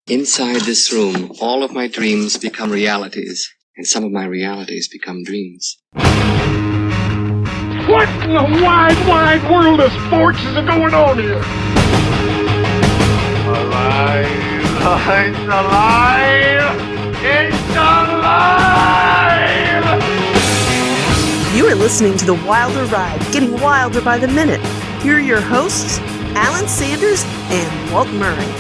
Inside this room, all of my dreams become realities, and some of my realities become dreams. What in the wide, wide world of sports is going on here? Alive! It's alive! It's alive! You are listening to The Wilder Ride, getting wilder by the minute. Here are your hosts, Alan Sanders and Walt Murray.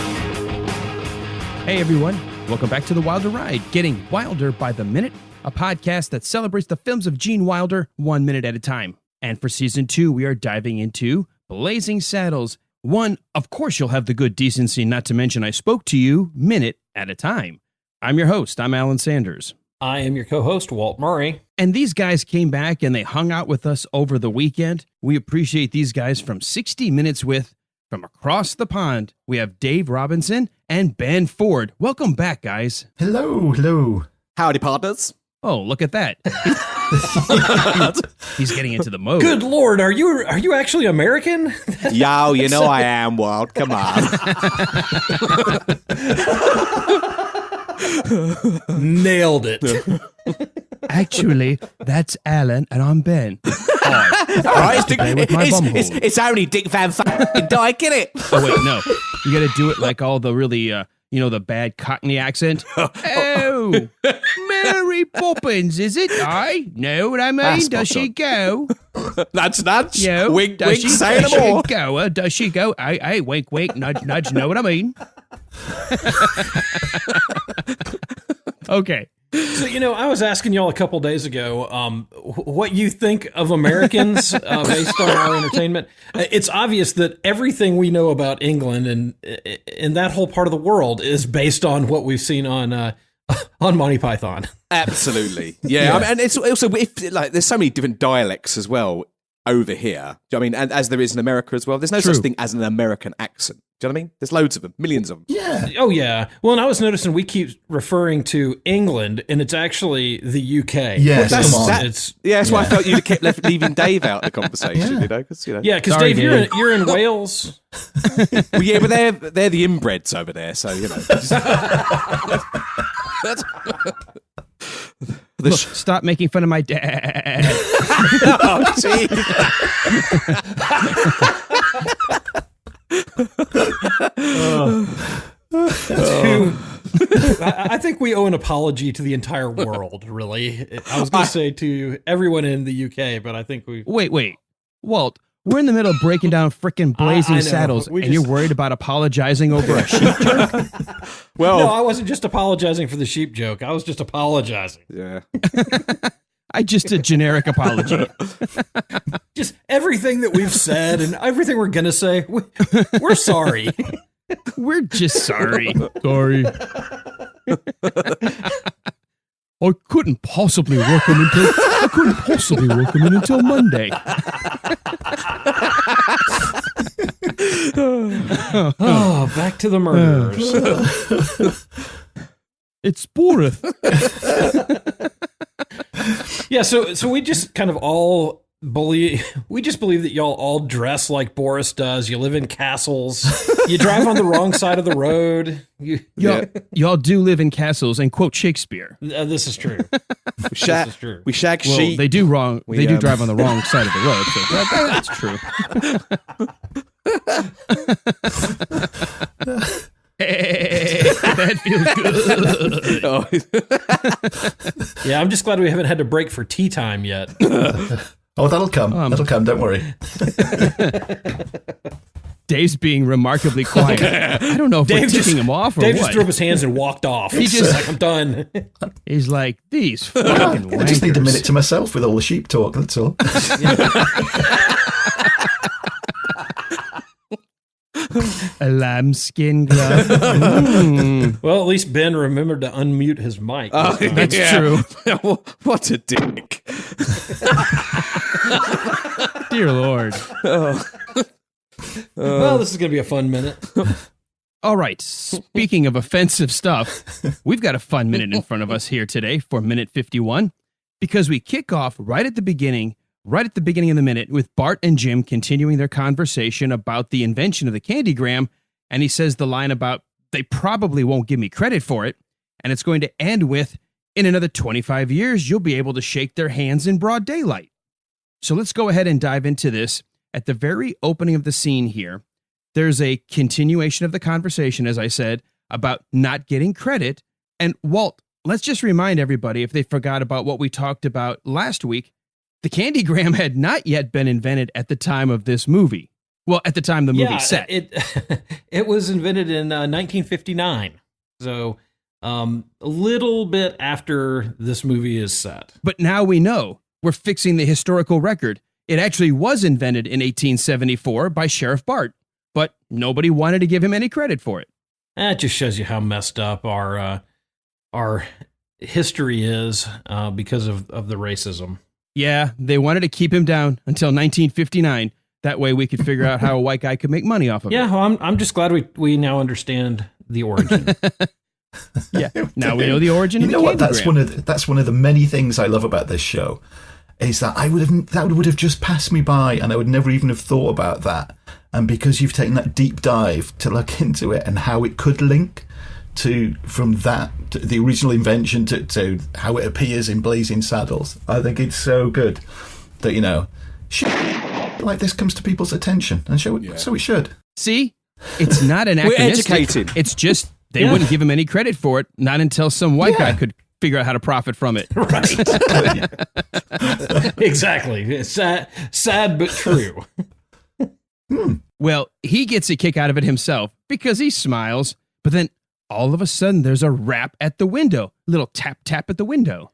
Hey everyone, welcome back to The Wilder Ride, getting wilder by the minute, a podcast that celebrates the films of Gene Wilder 1 minute at a time. And for season 2, we are diving into Blazing Saddles. One, of course you'll have the good decency not to mention I spoke to you minute at a time. I'm your host, I'm Alan Sanders. I am your co-host, Walt Murray. And these guys came back and they hung out with us over the weekend. We appreciate these guys from 60 Minutes With. From across the pond, we have Dave Robinson and Ben Ford. Welcome back, guys. Hello. Howdy, partners. Oh, look at that. He's getting into the mode. Good Lord, are you actually American? Yo, you know I am, Walt. Come on. Nailed it. Actually, that's Alan, and I'm Ben. It's only Dick Van Dyke, isn't it? Oh, wait, no. You got to do it like all the really, the bad Cockney accent. Oh, Mary Poppins, is it? I know what I mean. Does she go? Nudge, nudge. Yo, wink, does wink, she, say does no more. She go? Does she go? Hey, wink, wink, nudge, nudge, know what I mean? Okay. So, I was asking y'all a couple days ago what you think of Americans based on our entertainment. It's obvious that everything we know about England and that whole part of the world is based on what we've seen on Monty Python. Absolutely. Yeah. And it's also, there's so many different dialects as well over here. Do you know what I mean? And as there is in America as well. There's no such thing as an American accent. Do you know what I mean? There's loads of them, millions of them. Yeah. Oh, yeah. Well, and I was noticing we keep referring to England, and it's actually the UK. Yes, that's why I felt you kept leaving Dave out of the conversation. Because because Dave, you're in Wales. Well, yeah, but they're the inbreds over there, so Look, stop making fun of my dad. Oh, jeez. I think we owe an apology to the entire world, really. I was going to say to everyone in the UK, but I think we... Wait. Walt, we're in the middle of breaking down frickin' Blazing Saddles, and you're worried about apologizing over a sheep joke? Well, no, I wasn't just apologizing for the sheep joke. I was just apologizing. Yeah. Just a generic apology. Just everything that we've said and everything we're going to say, we're sorry. We're just sorry. Sorry. I couldn't possibly work them in until Monday. Oh, back to the murderers. It's Borith. Yeah, so we just kind of all believe that y'all all dress like Boris does. You live in castles. You drive on the wrong side of the road. Y'all do live in castles and quote Shakespeare. This is true. We shag sheep. Well, they do wrong. They do drive on the wrong side of the road. So that's true. Hey, that feels good. Yeah, I'm just glad we haven't had to break for tea time yet. Oh, that'll come. That'll come. Don't worry. Dave's being remarkably quiet. I don't know if we're ticking him off or Dave what. Just threw up his hands and walked off. He's like, I'm done. He's like, these fucking wankers. I just need a minute to myself with all the sheep talk, that's all. A lambskin glove. Well, at least Ben remembered to unmute his mic. That's true. What a dick. Dear Lord. Well, this is going to be a fun minute. All right. Speaking of offensive stuff, we've got a fun minute in front of us here today for minute 51, because we kick off right at the beginning of the minute with Bart and Jim continuing their conversation about the invention of the Candygram, and he says the line about they probably won't give me credit for it. And it's going to end with, in another 25 years, you'll be able to shake their hands in broad daylight. So let's go ahead and dive into this. At the very opening of the scene here, there's a continuation of the conversation, as I said, about not getting credit. And Walt, let's just remind everybody, if they forgot about what we talked about last week, the Candygram had not yet been invented at the time of this movie. Well, at the time the movie set. It was invented in 1959. So a little bit after this movie is set. But now we know. We're fixing the historical record. It actually was invented in 1874 by Sheriff Bart, but nobody wanted to give him any credit for it. That just shows you how messed up our history is because of the racism. Yeah, they wanted to keep him down until 1959. That way we could figure out how a white guy could make money off of it. Yeah, well, I'm just glad we now understand the origin. Yeah, now we know the origin of the Candygram. You know what? That's one of the many things I love about this show, is that that would have just passed me by, and I would never even have thought about that. And because you've taken that deep dive to look into it and how it could link from the original invention to how it appears in Blazing Saddles, I think it's so good that shit like this comes to people's attention, and so it should. See, it's not anachronistic. We're educated. It's just they wouldn't give him any credit for it, not until some white guy could figure out how to profit from it. Right. Exactly. Sad but true. Well, he gets a kick out of it himself because he smiles, but then all of a sudden there's a rap at the window, little tap tap at the window.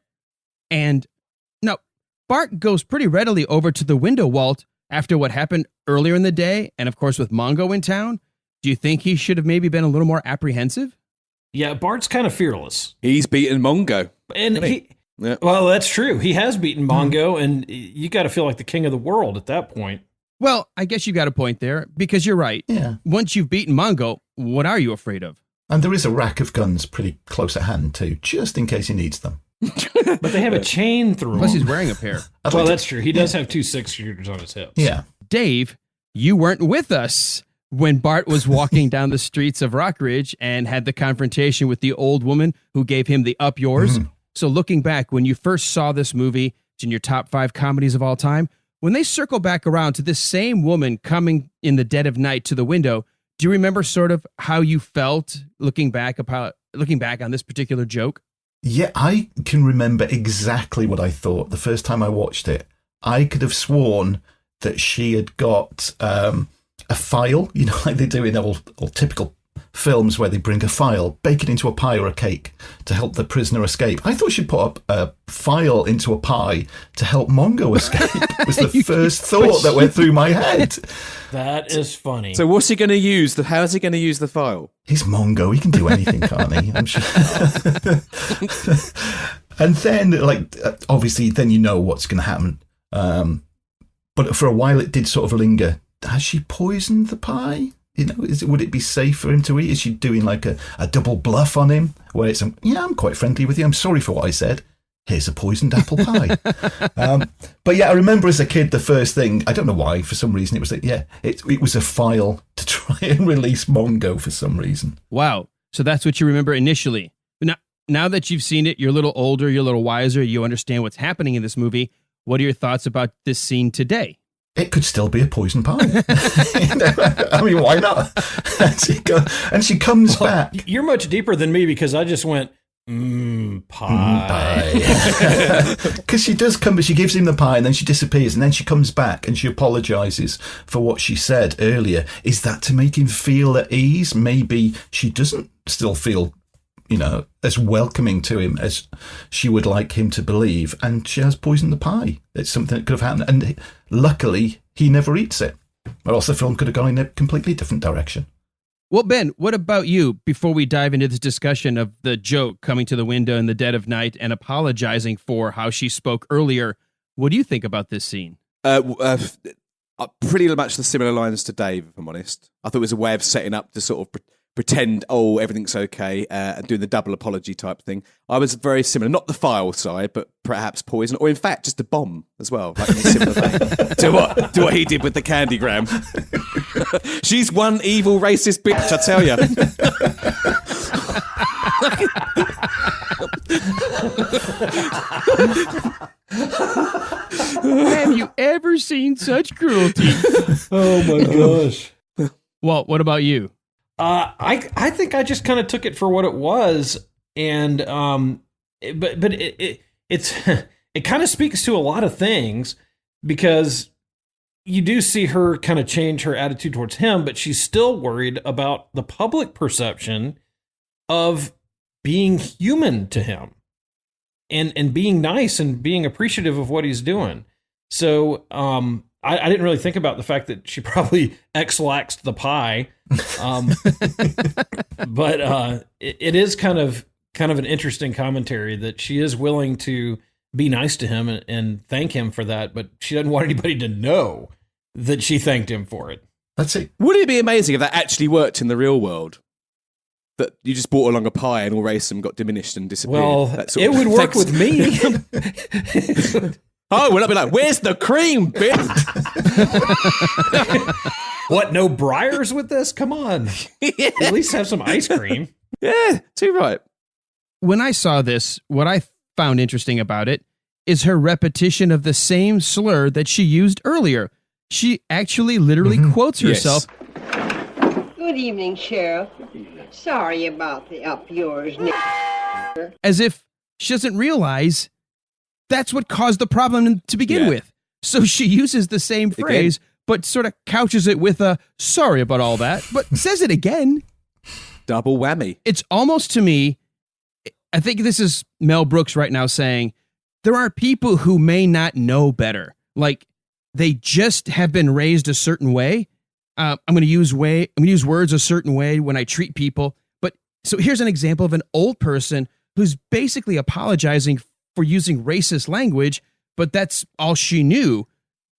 And now Bart goes pretty readily over to the window, Walt, after what happened earlier in the day, and of course with Mongo in town. Do you think he should have maybe been a little more apprehensive? Yeah, Bart's kind of fearless. He's beaten Mongo. And well, that's true. He has beaten Mongo, and you got to feel like the king of the world at that point. Well, I guess you got a point there, because you're right. Yeah. Once you've beaten Mongo, what are you afraid of? And there is a rack of guns pretty close at hand, too, just in case he needs them. But they have a chain through Plus them. he's wearing a pair. Well, that's true. He does have 2 6-shooters on his hips. Yeah. Dave, you weren't with us when Bart was walking down the streets of Rockridge and had the confrontation with the old woman who gave him the up yours. Mm-hmm. So looking back, when you first saw this movie, it's in your top 5 comedies of all time, when they circle back around to this same woman coming in the dead of night to the window, do you remember sort of how you felt looking back on this particular joke? Yeah, I can remember exactly what I thought the first time I watched it. I could have sworn that she had got a file, like they do in all typical films where they bring a file, bake it into a pie or a cake to help the prisoner escape. I thought she'd put up a file into a pie to help Mongo escape. It was the first thought that went through my head. That is funny. So what's he going to use? How's he going to use the file? He's Mongo. He can do anything, can't he? I'm sure. And then, obviously, then you know what's going to happen. But for a while, it did sort of linger. Has she poisoned the pie? Would it be safe for him to eat? Is she doing like a double bluff on him? Where it's, I'm quite friendly with you. I'm sorry for what I said. Here's a poisoned apple pie. But yeah, I remember as a kid, the first thing, I don't know why, for some reason, it was it was a file to try and release Mongo for some reason. Wow. So that's what you remember initially. Now that you've seen it, you're a little older, you're a little wiser, you understand what's happening in this movie. What are your thoughts about this scene today? It could still be a poison pie. I mean, why not? And she comes back. You're much deeper than me because I just went, pie. Because she does come, but she gives him the pie and then she disappears and then she comes back and she apologizes for what she said earlier. Is that to make him feel at ease? Maybe she doesn't still feel as welcoming to him as she would like him to believe, and she has poisoned the pie. It's something that could have happened, and luckily he never eats it, or else the film could have gone in a completely different direction. Well, Ben, what about you, before we dive into this discussion of the joke coming to the window in the dead of night and apologizing for how she spoke earlier? What do you think about this scene? Pretty much the similar lines to Dave, if I'm honest. I thought it was a way of setting up to sort of pretend, oh, everything's okay, and doing the double apology type thing. I was very similar, not the file side, but perhaps poison, or in fact, just a bomb as well, like in a similar vein to what he did with the Candygram. She's one evil racist bitch, I tell you. Have you ever seen such cruelty? Oh my gosh. Well, what about you? I think I just kind of took it for what it was, and but it's it kind of speaks to a lot of things, because you do see her kind of change her attitude towards him, but she's still worried about the public perception of being human to him, and being nice and being appreciative of what he's doing. So I didn't really think about the fact that she probably X-laxed the pie. But it is kind of an interesting commentary that she is willing to be nice to him and thank him for that, but she doesn't want anybody to know that she thanked him for it. That's it. Wouldn't it be amazing if that actually worked in the real world? That you just brought along a pie and all racism got diminished and disappeared. Well, it would work with me. Oh, we're not be like, where's the cream, bitch? What, no Briars with this? Come on. Yeah. At least have some ice cream. Yeah, too right. When I saw this, what I found interesting about it is her repetition of the same slur that she used earlier. She actually literally quotes herself. Yes. Good evening, Sheriff. Sorry about the up yours. As if she doesn't realize that's what caused the problem to begin with. So she uses the same phrase, but sort of couches it with a sorry about all that, but says it again. Double whammy. It's almost, to me, I think this is Mel Brooks right now saying, there are people who may not know better. Like, they just have been raised a certain way. I'm going to use words a certain way when I treat people. But so here's an example of an old person who's basically apologizing for using racist language, but that's all she knew,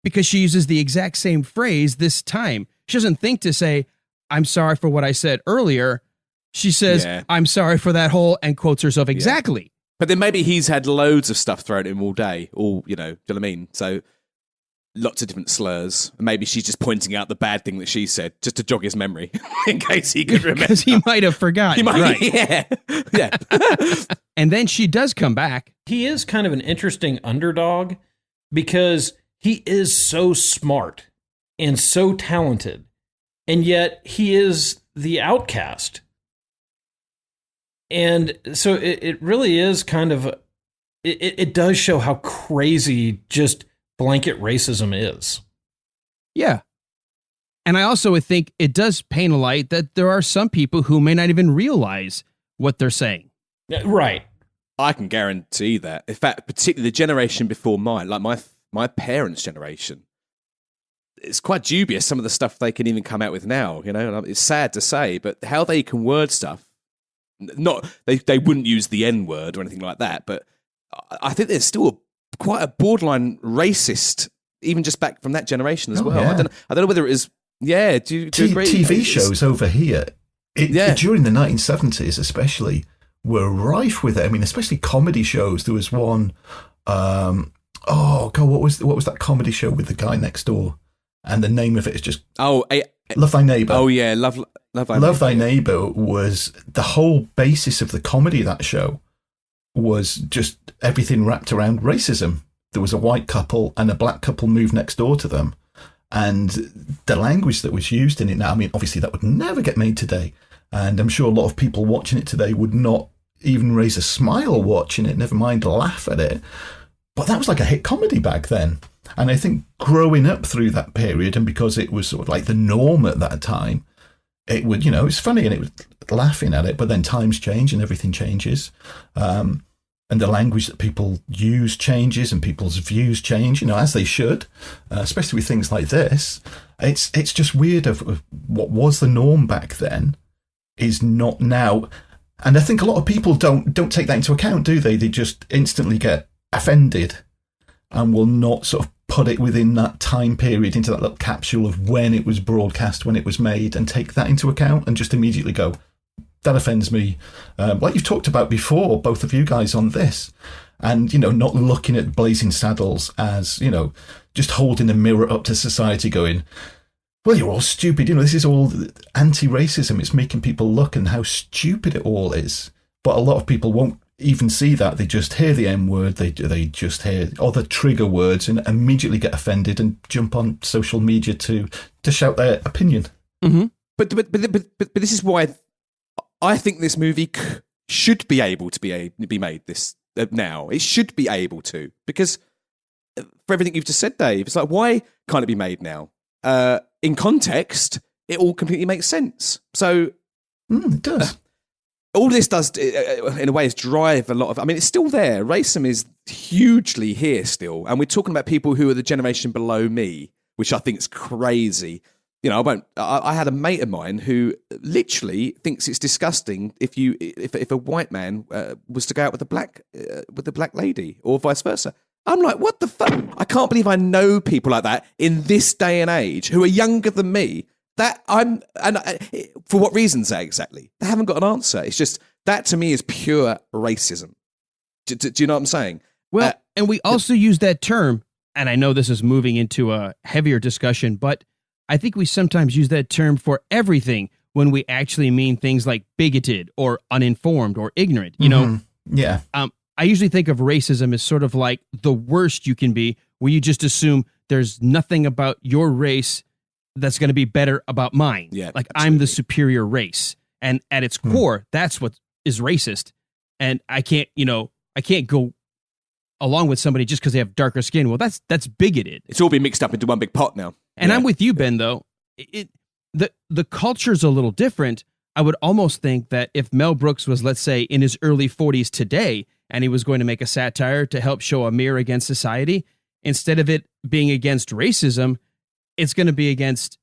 because she uses the exact same phrase this time. She doesn't think to say, I'm sorry for what I said earlier. She says, I'm sorry for that whole, and quotes herself exactly. But then maybe he's had loads of stuff thrown at him all day, all, do you know what I mean? So lots of different slurs. Maybe she's just pointing out the bad thing that she said, just to jog his memory, in case he could remember. Because he might have forgotten. Right. Yeah. And then she does come back. He is kind of an interesting underdog, because he is so smart and so talented, and yet he is the outcast. And so it really is kind of, it does show how crazy just blanket racism is. Yeah. And I also would think it does paint a light that there are some people who may not even realize what they're saying. Right. I can guarantee that. In fact, particularly the generation before mine, like my parents' generation, it's quite dubious some of the stuff they can even come out with now. It's sad to say, but how they can word stuff. Not they wouldn't use the N word or anything like that, but I think there's still quite a borderline racist, even just back from that generation as well. Yeah. I don't know whether it is. Yeah, do you agree? TV shows over here, during the 1970s especially, were rife with it. I mean, especially comedy shows. There was one. Oh God, what was that comedy show with the guy next door? And the name of it is just Love Thy Neighbor. Oh yeah, Love Thy Neighbor was the whole basis of the comedy of that show. Was just everything wrapped around racism. There was a white couple and a black couple moved next door to them, and the language that was used in it. Now, I mean, obviously that would never get made today, and I'm sure a lot of people watching it today would not even raise a smile watching it, never mind laugh at it. But that was like a hit comedy back then. And I think growing up through that period, and because it was sort of like the norm at that time, it would, it's funny and it was laughing at it, but then times change and everything changes. And the language that people use changes and people's views change, as they should, especially with things like this. It's just weird of what was the norm back then is not now. And I think a lot of people don't take that into account, do they? They just instantly get offended and will not sort of put it within that time period into that little capsule of when it was broadcast, when it was made, and take that into account and just immediately go, that offends me. Like you've talked about before, both of you guys on this, and, not looking at Blazing Saddles as, just holding a mirror up to society going, well, you're all stupid. This is all anti-racism. It's making people look and how stupid it all is. But a lot of people won't even see that. They just hear the M word. They just hear other trigger words and immediately get offended and jump on social media to shout their opinion. Mm-hmm. But this is why I think this movie should be able to be made this now. It should be able to, because for everything you've just said, Dave, it's like, why can't it be made now? In context, it all completely makes sense. So it does. All this does, in a way, is drive a lot of... I mean, it's still there. Racism is hugely here still. And we're talking about people who are the generation below me, which I think is crazy. I had a mate of mine who literally thinks it's disgusting if a white man was to go out with a black lady, or vice versa. I'm like, what the fuck? I can't believe I know people like that in this day and age who are younger than me. For what reasons exactly? They haven't got an answer. It's just, that to me is pure racism. Do you know what I'm saying? Well, and we also use that term, and I know this is moving into a heavier discussion, but I think we sometimes use that term for everything when we actually mean things like bigoted or uninformed or ignorant, Yeah. I usually think of racism as sort of like the worst you can be, where you just assume there's nothing about your race that's going to be better about mine. Yeah, like absolutely. I'm the superior race. And at its core, that's what is racist. And I can't go along with somebody just because they have darker skin. Well, that's bigoted. It's all been mixed up into one big pot now. And I'm with you, Ben, though. The culture's a little different. I would almost think that if Mel Brooks was, let's say, in his early 40s today, and he was going to make a satire to help show a mirror against society, instead of it being against racism, it's going to be against,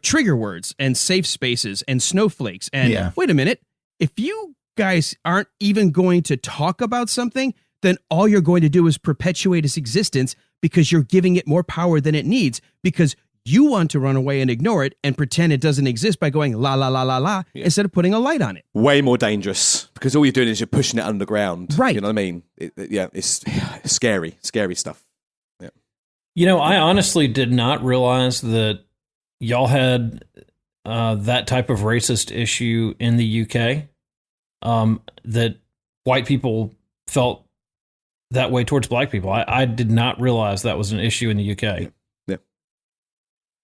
trigger words and safe spaces and snowflakes. And wait a minute, if you guys aren't even going to talk about something, then all you're going to do is perpetuate its existence because you're giving it more power than it needs, because you want to run away and ignore it and pretend it doesn't exist by going la, la, la, la, la, instead of putting a light on it. Way more dangerous, because all you're doing is you're pushing it underground. Right. You know what I mean? It's scary stuff. I honestly did not realize that y'all had that type of racist issue in the UK, that white people felt that way towards black people. I did not realize that was an issue in the UK. Yeah.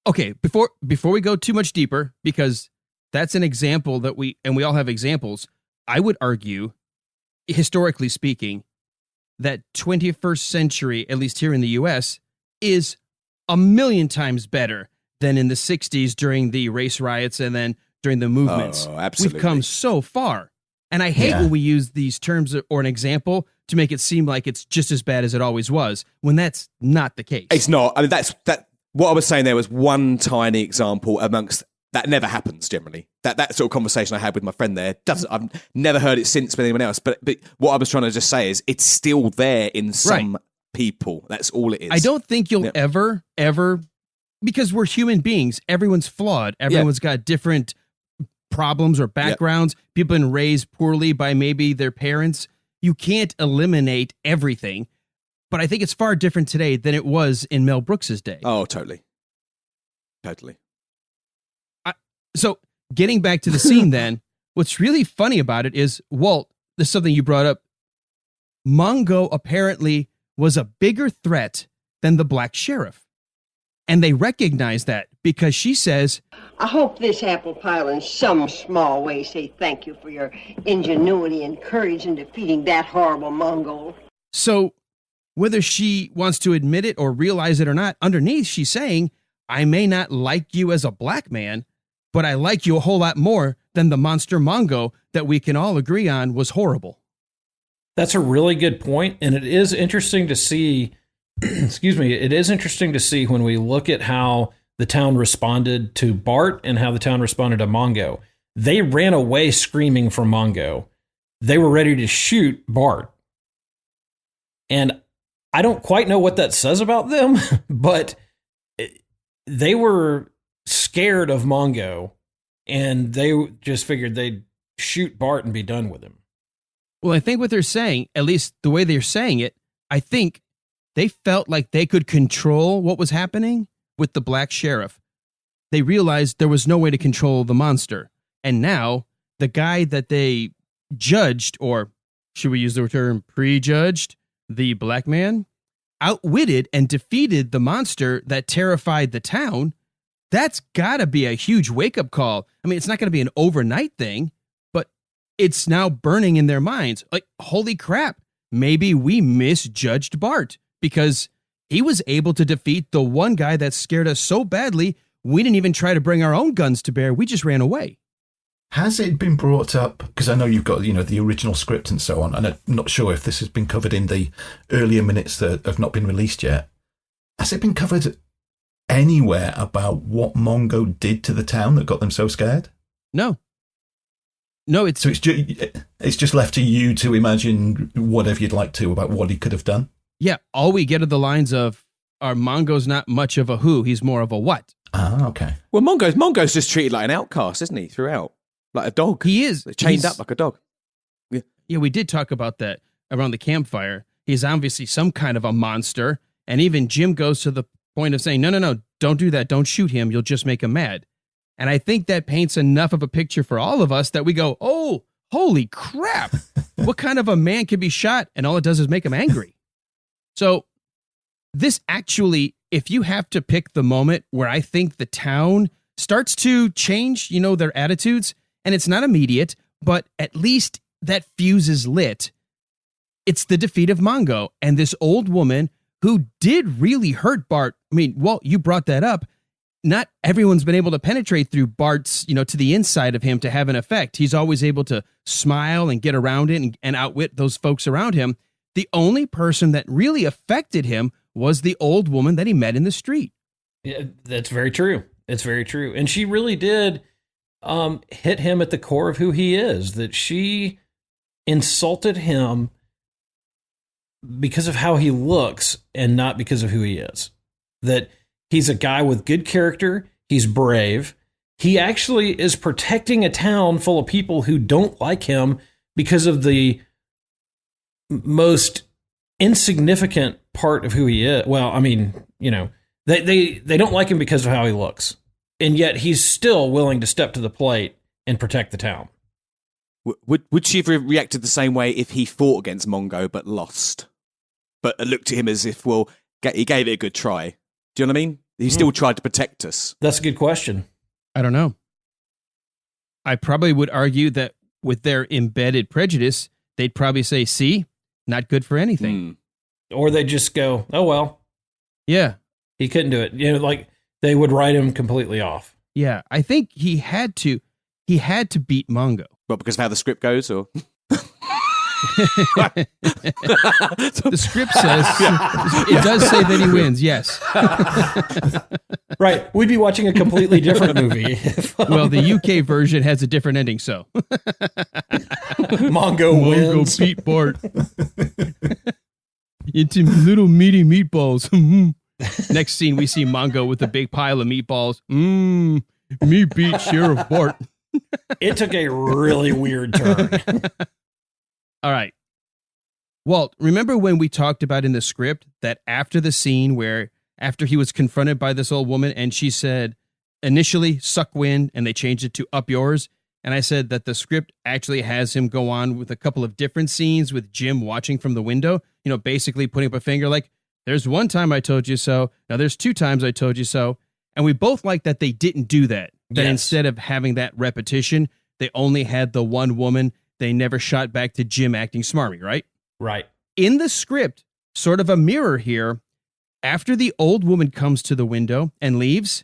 Okay, before we go too much deeper, because that's an example that we all have examples, I would argue, historically speaking, that 21st century, at least here in the US, is a million times better than in the 60s during the race riots and then during the movements. Oh, absolutely. We've come so far. And I hate when we use these terms or an example to make it seem like it's just as bad as it always was, when that's not the case. It's not. I mean, that what I was saying there was one tiny example amongst that. Never happens generally. That sort of conversation I had with my friend there I've never heard it since with anyone else. But what I was trying to just say is it's still there in some people. That's all it is. I don't think you'll ever, because we're human beings. Everyone's flawed. Everyone's got different problems or backgrounds. People been raised poorly by maybe their parents. You can't eliminate everything. But I think it's far different today than it was in Mel Brooks's day. Oh, totally. So getting back to the scene then, what's really funny about it is, Walt, this is something you brought up. Mongo apparently was a bigger threat than the black sheriff. And they recognize that because she says, I hope this apple pie will in some small way say thank you for your ingenuity and courage in defeating that horrible Mongol. So whether she wants to admit it or realize it or not, underneath she's saying, I may not like you as a black man, but I like you a whole lot more than the monster Mongo that we can all agree on was horrible. That's a really good point, and it is interesting to see, it is interesting to see when we look at how the town responded to Bart and how the town responded to Mongo. They ran away screaming from Mongo. They were ready to shoot Bart. And I don't quite know what that says about them, but they were scared of Mongo, and they just figured they'd shoot Bart and be done with him. Well, I think what they're saying, at least the way they're saying it, I think they felt like they could control what was happening with the black sheriff. They realized there was no way to control the monster. And now the guy that they judged, or should we use the term prejudged, the black man, outwitted and defeated the monster that terrified the town. That's got to be a huge wake-up call. I mean, it's not going to be an overnight thing, but it's now burning in their minds. Like, holy crap, maybe we misjudged Bart because he was able to defeat the one guy that scared us so badly, we didn't even try to bring our own guns to bear. We just ran away. Has it been brought up? Because I know you've got, the original script and so on, and I'm not sure if this has been covered in the earlier minutes that have not been released yet. Has it been covered anywhere about what Mongo did to the town that got them so scared? No, it's just left to you to imagine whatever you'd like to about what he could have done. Yeah, all we get are the lines of, our Mongo's not much of a who, he's more of a what. Ah, okay. Well, Mongo's just treated like an outcast, isn't he, throughout? Like a dog. He is. Chained up like a dog. Yeah, we did talk about that around the campfire. He's obviously some kind of a monster. And even Jim goes to the point of saying, no, don't do that. Don't shoot him. You'll just make him mad. And I think that paints enough of a picture for all of us that we go, oh, holy crap. What kind of a man can be shot? And all it does is make him angry. So this actually, if you have to pick the moment where I think the town starts to change, their attitudes, and it's not immediate, but at least that fuse is lit. It's the defeat of Mongo and this old woman who did really hurt Bart. I mean, Walt, you brought that up. Not everyone's been able to penetrate through Bart's, to the inside of him to have an effect. He's always able to smile and get around it and outwit those folks around him. The only person that really affected him was the old woman that he met in the street. Yeah, that's very true. It's very true. And she really did hit him at the core of who he is, that she insulted him because of how he looks and not because of who he is. That he's a guy with good character. He's brave. He actually is protecting a town full of people who don't like him because of the most insignificant part of who he is. Well, I mean, they don't like him because of how he looks. And yet he's still willing to step to the plate and protect the town. Would she have reacted the same way if he fought against Mongo but lost? But looked at him as if, well, he gave it a good try. Do you know what I mean? He still tried to protect us. That's a good question. I don't know. I probably would argue that with their embedded prejudice, they'd probably say, see, not good for anything. Or they just go, oh, well. Yeah. He couldn't do it. Like they would write him completely off. Yeah. I think he had to beat Mongo. Well, because of how the script goes, or? The script says, it does say that he wins, yes. Right. We'd be watching a completely different movie. Well, the UK version has a different ending, so. Mongo beat Bart. Into little meaty meatballs. Next scene, we see Mongo with a big pile of meatballs. Me beat Sheriff Bart. It took a really weird turn. All right. Walt, remember when we talked about in the script that after the scene after he was confronted by this old woman and she said, initially, suck wind, and they changed it to up yours. And I said that the script actually has him go on with a couple of different scenes with Jim watching from the window, basically putting up a finger like, there's one time I told you so. Now there's 2 times I told you so. And we both like that they didn't do that. That instead of having that repetition, they only had the one woman. They never shot back to Jim acting smarmy, right? Right. In the script, sort of a mirror here, after the old woman comes to the window and leaves,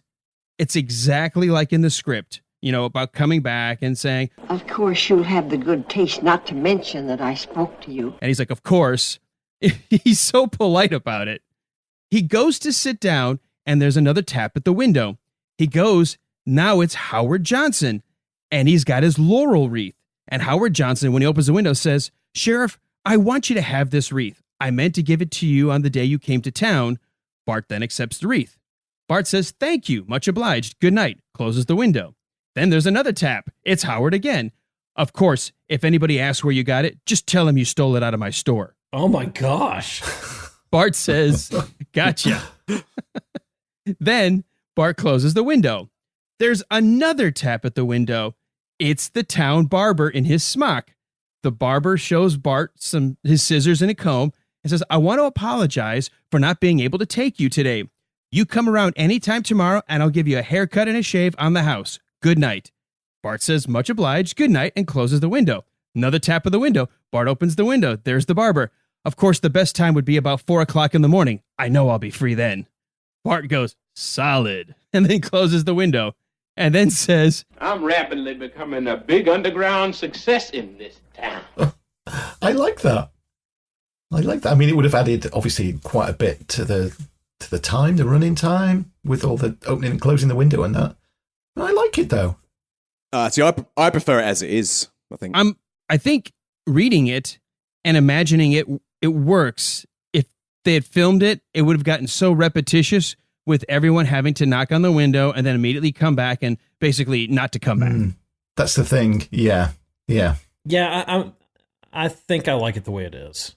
it's exactly like in the script, about coming back and saying, Of course, you'll have the good taste not to mention that I spoke to you. And he's like, of course. He's so polite about it. He goes to sit down and there's another tap at the window. He goes, now it's Howard Johnson, and he's got his laurel wreath. And Howard Johnson, when he opens the window, says, Sheriff, I want you to have this wreath. I meant to give it to you on the day you came to town. Bart then accepts the wreath. Bart says, thank you, much obliged, good night, closes the window. Then there's another tap. It's Howard again. Of course, if anybody asks where you got it, just tell them you stole it out of my store. Oh my gosh. Bart says, gotcha. Then Bart closes the window. There's another tap at the window. It's the town barber in his smock. The barber shows Bart his scissors and a comb and says, I want to apologize for not being able to take you today. You come around anytime tomorrow and I'll give you a haircut and a shave on the house. Good night. Bart says, much obliged, good night, and closes the window. Another tap of the window. Bart opens the window. There's the barber. Of course, the best time would be about 4 o'clock in the morning. I know I'll be free then. Bart goes, solid, and then closes the window, and then says, I'm rapidly becoming a big underground success in this town. I like that. I mean, it would have added, obviously, quite a bit to the time, the running time, with all the opening and closing the window and that. I like it, though. See, I prefer it as it is, I think. I think reading it and imagining it works. If they had filmed it, it would have gotten so repetitious with everyone having to knock on the window and then immediately come back and basically not to come back. That's the thing. Yeah. Yeah, I think I like it the way it is.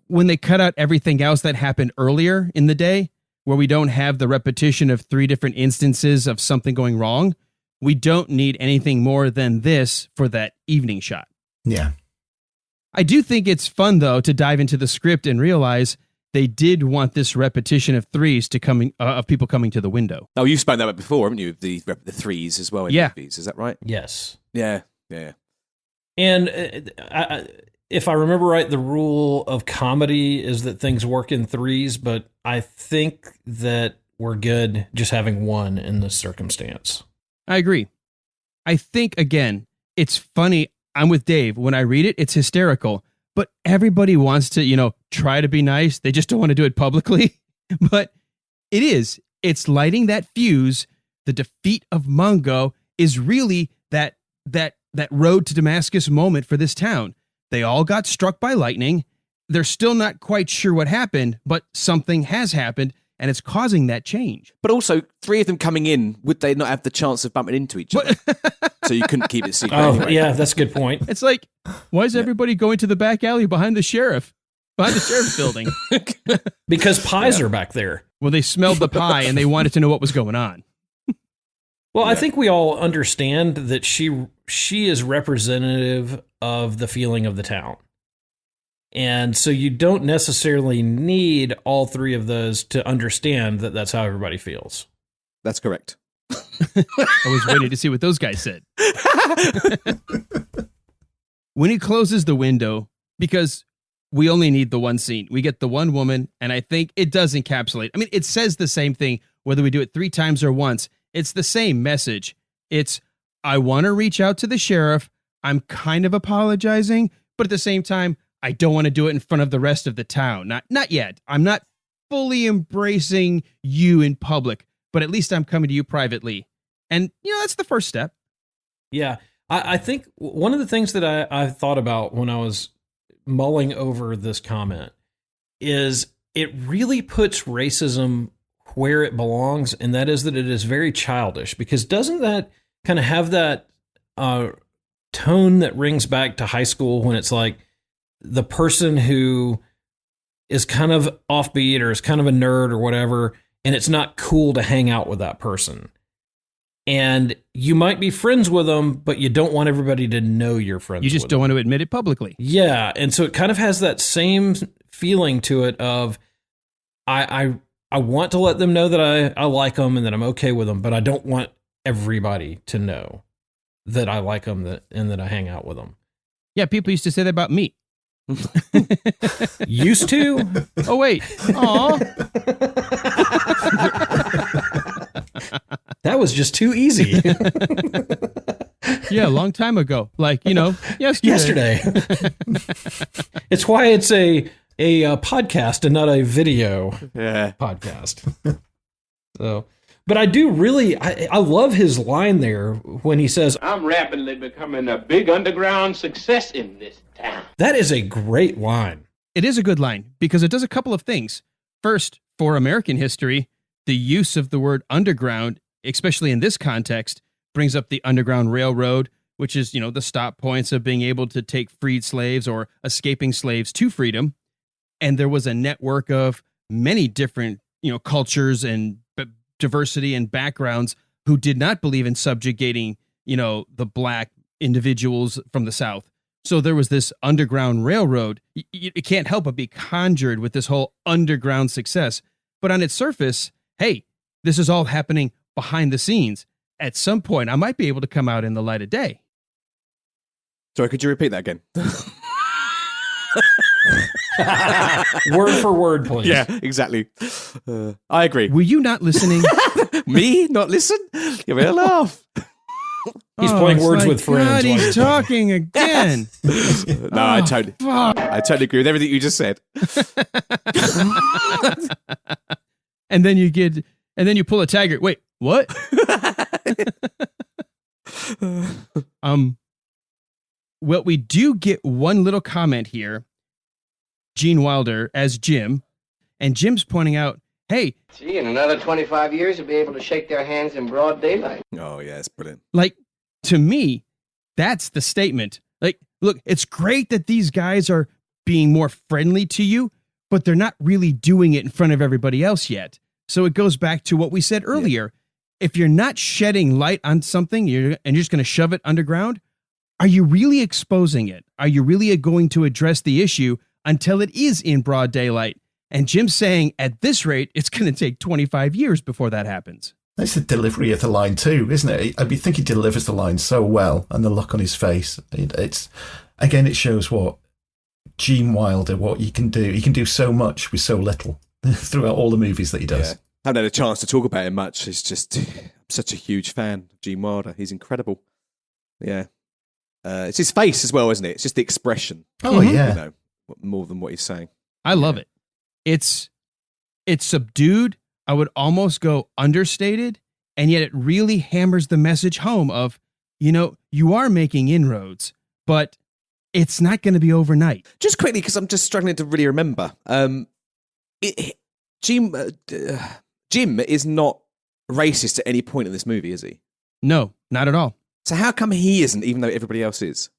When they cut out everything else that happened earlier in the day, where we don't have the repetition of 3 different instances of something going wrong, we don't need anything more than this for that evening shot. Yeah. I do think it's fun, though, to dive into the script and realize they did want this repetition of threes of people coming to the window. Oh, you've spoken that about before, haven't you? The threes as well in movies. Is that right? Yes. Yeah. And if I remember right, the rule of comedy is that things work in threes, but I think that we're good just having one in this circumstance. I agree. I think, again, it's funny. I'm with Dave. When I read it, it's hysterical. But everybody wants to, try to be nice. They just don't want to do it publicly. But it is. It's lighting that fuse. The defeat of Mongo is really that road to Damascus moment for this town. They all got struck by lightning. They're still not quite sure what happened, but something has happened, and it's causing that change. But also, 3 of them coming in, would they not have the chance of bumping into each other? So you couldn't keep it secret anyway. Yeah, that's a good point. It's like, why is everybody going to the back alley behind the sheriff's building? Because pies are back there. Well, they smelled the pie, and they wanted to know what was going on. Well, I think we all understand that she is representative of the feeling of the town. And so you don't necessarily need all 3 of those to understand that that's how everybody feels. That's correct. I was waiting to see what those guys said. When he closes the window, because we only need the one scene, we get the one woman, and I think it does encapsulate. I mean, it says the same thing, whether we do it 3 times or once. It's the same message. It's, I want to reach out to the sheriff. I'm kind of apologizing, but at the same time, I don't want to do it in front of the rest of the town. Not yet. I'm not fully embracing you in public, but at least I'm coming to you privately. And, that's the first step. Yeah. I think one of the things that I thought about when I was mulling over this comment is it really puts racism where it belongs, and that is that it is very childish, because doesn't that kind of have that tone that rings back to high school when it's like the person who is kind of offbeat or is kind of a nerd or whatever, and it's not cool to hang out with that person. And you might be friends with them, but you don't want everybody to know you're friends with them. You just don't want to admit it publicly. Yeah, and so it kind of has that same feeling to it of, I want to let them know that I like them and that I'm okay with them, but I don't want everybody to know that I like them and that I hang out with them. Yeah, people used to say that about me. Used to? Oh, wait. Aw. That was just too easy. Yeah, a long time ago. Like, yesterday. It's why it's a podcast and not a video podcast. So, but I do really, I love his line there when he says, I'm rapidly becoming a big underground success in this town. That is a great line. It is a good line because it does a couple of things. First, for American history, the use of the word underground, especially in this context, brings up the Underground Railroad, which is, the stop points of being able to take freed slaves or escaping slaves to freedom. And there was a network of many different, cultures and diversity and backgrounds who did not believe in subjugating, the black individuals from the South. So there was this underground railroad. It can't help but be conjured with this whole underground success. But on its surface, hey, this is all happening behind the scenes. At some point, I might be able to come out in the light of day. Sorry, could you repeat that again? Word for word, please. Yeah, exactly. I agree. Were you not listening? Me? Not listen? Give me a laugh. He's playing words with friends. God, he's talking again. No, I totally agree with everything you just said. And then you pull a Taggart. Wait, what? Well, we do get one little comment here. Gene Wilder as Jim, and Jim's pointing out, hey, see, in another 25 years, you'll be able to shake their hands in broad daylight. Oh, yeah, it's brilliant. Like, to me, that's the statement. Like, look, it's great that these guys are being more friendly to you, but they're not really doing it in front of everybody else yet. So it goes back to what we said earlier. Yeah. If you're not shedding light on something and you're just going to shove it underground, are you really exposing it? Are you really going to address the issue until it is in broad daylight? And Jim's saying at this rate, it's going to take 25 years before that happens. That's the delivery of the line too, isn't it? I think he delivers the line so well, and the look on his face. It's again, it shows what Gene Wilder, what he can do. He can do so much with so little throughout all the movies that he does. Yeah. I haven't had a chance to talk about him much. It's just, I'm such a huge fan of Gene Wilder. He's incredible. Yeah. It's his face as well, isn't it? It's just the expression. Oh, yeah. More than what he's saying. I love it. It's subdued. I would almost go understated. And yet it really hammers the message home of, you are making inroads, but it's not going to be overnight. Just quickly, because I'm just struggling to really remember. Jim is not racist at any point in this movie, is he? No, not at all. So how come he isn't, even though everybody else is?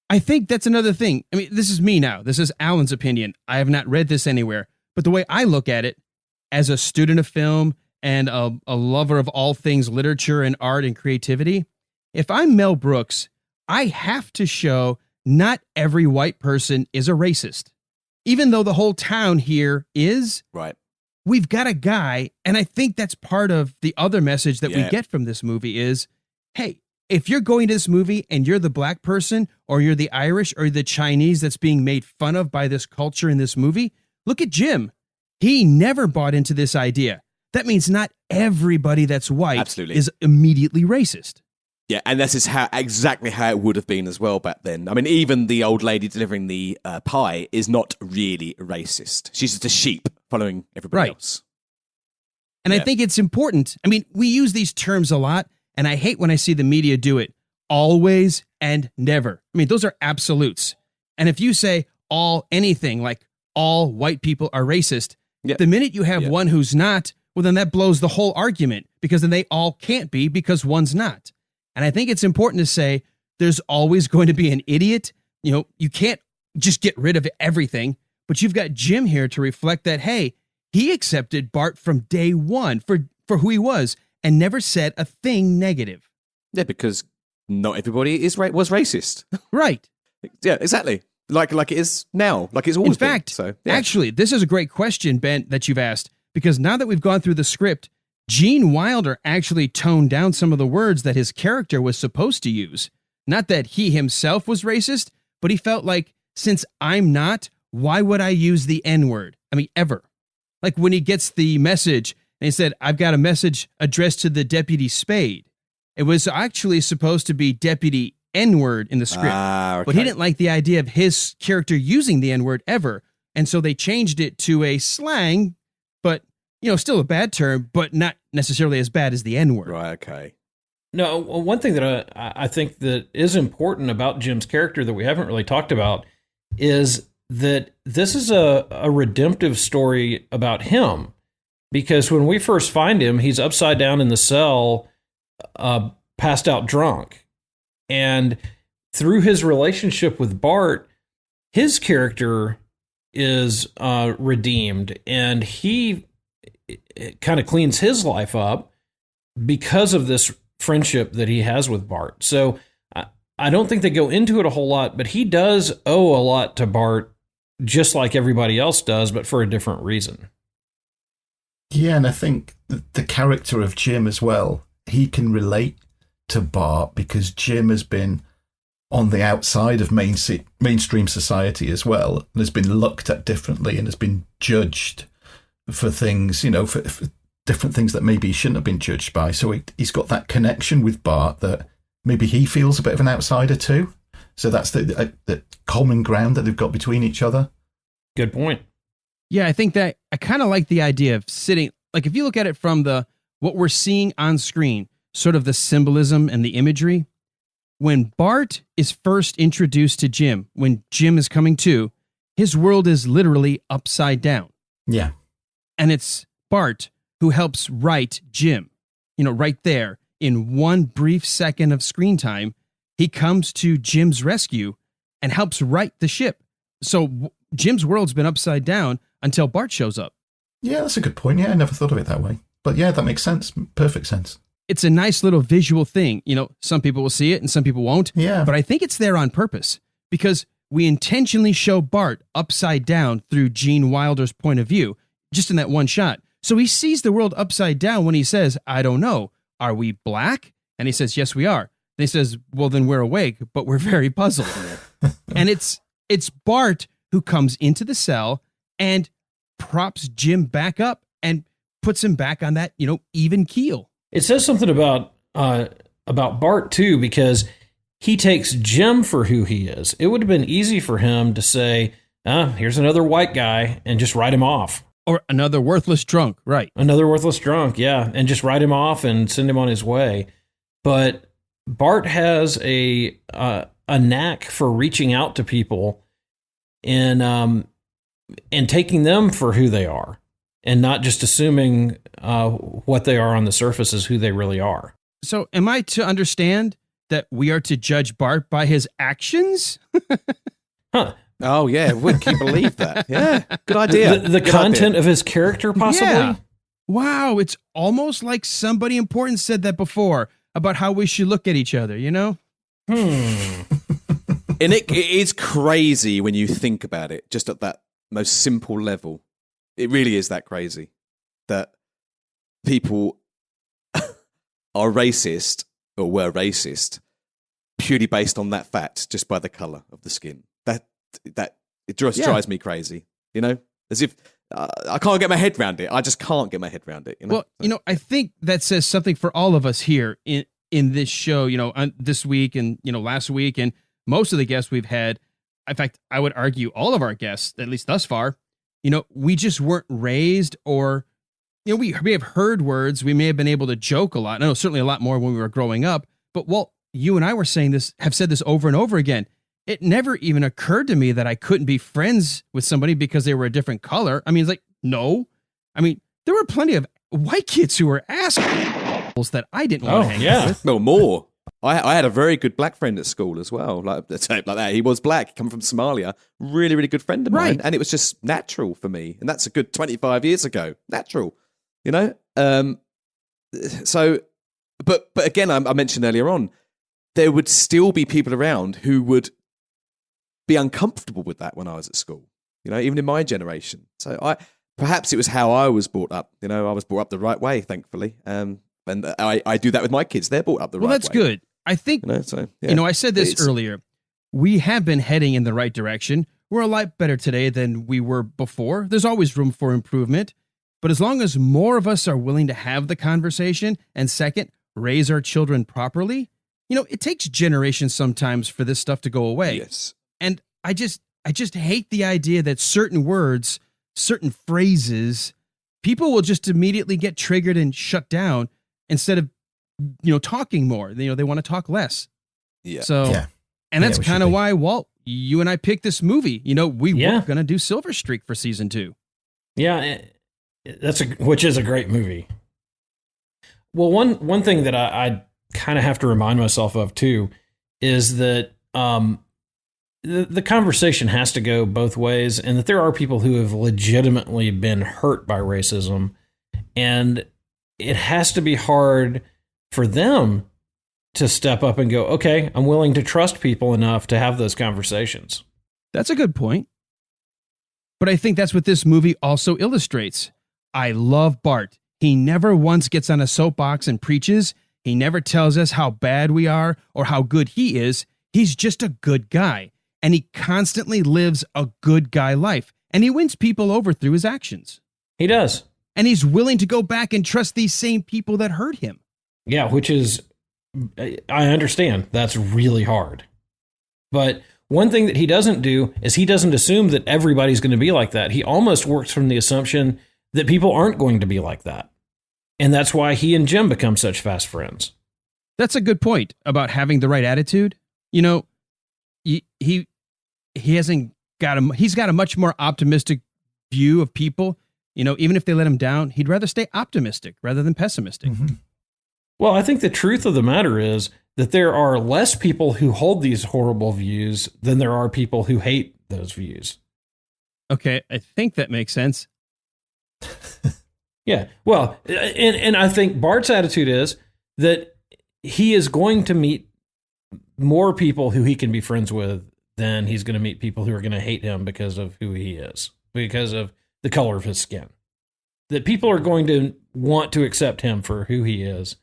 I think that's another thing. I mean, this is me now. This is Alan's opinion. I have not read this anywhere. But the way I look at it, as a student of film and a lover of all things literature and art and creativity, if I'm Mel Brooks, I have to show not every white person is a racist. Even though the whole town here is, right. We've got a guy, and I think that's part of the other message that we get from this movie is, hey, if you're going to this movie and you're the black person or you're the Irish or the Chinese that's being made fun of by this culture in this movie, look at Jim. He never bought into this idea. That means not everybody that's white is immediately racist. Yeah, and this is exactly how it would have been as well back then. I mean, even the old lady delivering the pie is not really racist. She's just a sheep following everybody else. And I think it's important. I mean, we use these terms a lot, and I hate when I see the media do it. Always and never. I mean, those are absolutes. And if you say anything like all white people are racist, the minute you have one who's not, well, then that blows the whole argument, because then they all can't be because one's not. And I think it's important to say there's always going to be an idiot. You can't just get rid of everything, but you've got Jim here to reflect that, hey, he accepted Bart from day one for who he was and never said a thing negative. Yeah, because not everybody was racist. Right. Yeah, exactly. Like it is now, like it's always been. In fact, actually, this is a great question, Ben, that you've asked, because now that we've gone through the script, Gene Wilder actually toned down some of the words that his character was supposed to use. Not that he himself was racist, but he felt like, since I'm not, why would I use the N-word? I mean, ever. Like when he gets the message, and he said, I've got a message addressed to the Deputy Spade. It was actually supposed to be Deputy N-word in the script. But he didn't like the idea of his character using the N-word ever. And so they changed it to a slang, but still a bad term, but not necessarily as bad as the N-word. Right, okay. No, one thing that I think that is important about Jim's character that we haven't really talked about is that this is a redemptive story about him. Because when we first find him, he's upside down in the cell, passed out drunk. And through his relationship with Bart, his character is redeemed, and he kind of cleans his life up because of this friendship that he has with Bart. So I don't think they go into it a whole lot, but he does owe a lot to Bart, just like everybody else does, but for a different reason. Yeah, and I think the character of Jim as well, he can relate to Bart because Jim has been on the outside of mainstream society as well, and has been looked at differently and has been judged for things, for different things that maybe he shouldn't have been judged by. So he's got that connection with Bart that maybe he feels a bit of an outsider too. So that's the common ground that they've got between each other. Good point. Yeah, I think that I kind of like the idea of sitting, like if you look at it from what we're seeing on screen, sort of the symbolism and the imagery. When Bart is first introduced to Jim, when Jim is coming to, his world is literally upside down. Yeah. And it's Bart who helps right Jim, right there in one brief second of screen time. He comes to Jim's rescue and helps right the ship. So Jim's world's been upside down until Bart shows up. Yeah, that's a good point. Yeah, I never thought of it that way. But yeah, that makes sense. Perfect sense. It's a nice little visual thing. Some people will see it and some people won't. Yeah. But I think it's there on purpose because we intentionally show Bart upside down through Gene Wilder's point of view, just in that one shot. So he sees the world upside down when he says, I don't know, are we black? And he says, yes, we are. And he says, well, then we're awake, but we're very puzzled. And it's Bart who comes into the cell and props Jim back up and puts him back on that, even keel. It says something about Bart too, because he takes Jim for who he is. It would have been easy for him to say, here's another white guy, and just write him off. Or another worthless drunk, right. Another worthless drunk, yeah, and just write him off and send him on his way. But Bart has a knack for reaching out to people and taking them for who they are, and not just assuming what they are on the surface is who they really are. So am I to understand that we are to judge Bart by his actions? Huh. Oh, yeah. Can you believe that? Yeah. Good idea. The Good content idea. of his character, possibly? Yeah. Wow. It's almost like somebody important said that before about how we should look at each other, And it is crazy when you think about it, just at that most simple level. It really is that crazy that people are racist or were racist purely based on that fact, just by the color of the skin. That it just drives me crazy, as if I can't get my head around it. I just can't get my head around it. Well, I think that says something for all of us here in this show, this week and, last week and most of the guests we've had. In fact, I would argue all of our guests, at least thus far, we just weren't raised or, we have heard words. We may have been able to joke a lot. I know certainly a lot more when we were growing up. But Walt, you and I were saying this, have said this over and over again. It never even occurred to me that I couldn't be friends with somebody because they were a different color. I mean, it's like, no. I mean, there were plenty of white kids who were assholes that I didn't want to hang out with. No, more. I had a very good black friend at school as well, like that. He was black, he come from Somalia, really, really good friend of mine, and it was just natural for me. And that's a good 25 years ago. Natural, So, but again, I mentioned earlier on, there would still be people around who would be uncomfortable with that when I was at school, even in my generation. So perhaps it was how I was brought up. I was brought up the right way, thankfully. And I do that with my kids. They're brought up the right way. Well, that's good. I think, I said this earlier. We have been heading in the right direction. We're a lot better today than we were before. There's always room for improvement. But as long as more of us are willing to have the conversation and second, raise our children properly, it takes generations sometimes for this stuff to go away. Yes. And I just hate the idea that certain words, certain phrases, people will just immediately get triggered and shut down instead of, talking more. They want to talk less. Yeah. So, and that's kind of why, Walt, you and I picked this movie. We were going to do Silver Streak for season 2. Yeah, which is a great movie. Well, one thing that I kind of have to remind myself of too is that the conversation has to go both ways, and that there are people who have legitimately been hurt by racism, and it has to be hard for them to step up and go, okay, I'm willing to trust people enough to have those conversations. That's a good point. But I think that's what this movie also illustrates. I love Bart. He never once gets on a soapbox and preaches. He never tells us how bad we are or how good he is. He's just a good guy. And he constantly lives a good guy life. And he wins people over through his actions. He does. And he's willing to go back and trust these same people that hurt him. Yeah, which is, I understand, that's really hard. But one thing that he doesn't do is he doesn't assume that everybody's going to be like that. He almost works from the assumption that people aren't going to be like that. And that's why he and Jim become such fast friends. That's a good point about having the right attitude. You know, he hasn't got he's got a much more optimistic view of people. You know, even if they let him down, he'd rather stay optimistic rather than pessimistic. Mm-hmm. Well, I think the truth of the matter is that there are less people who hold these horrible views than there are people who hate those views. Okay, I think that makes sense. Yeah, well, and I think Bart's attitude is that he is going to meet more people who he can be friends with than he's going to meet people who are going to hate him because of who he is, because of the color of his skin. That people are going to want to accept him for who he is.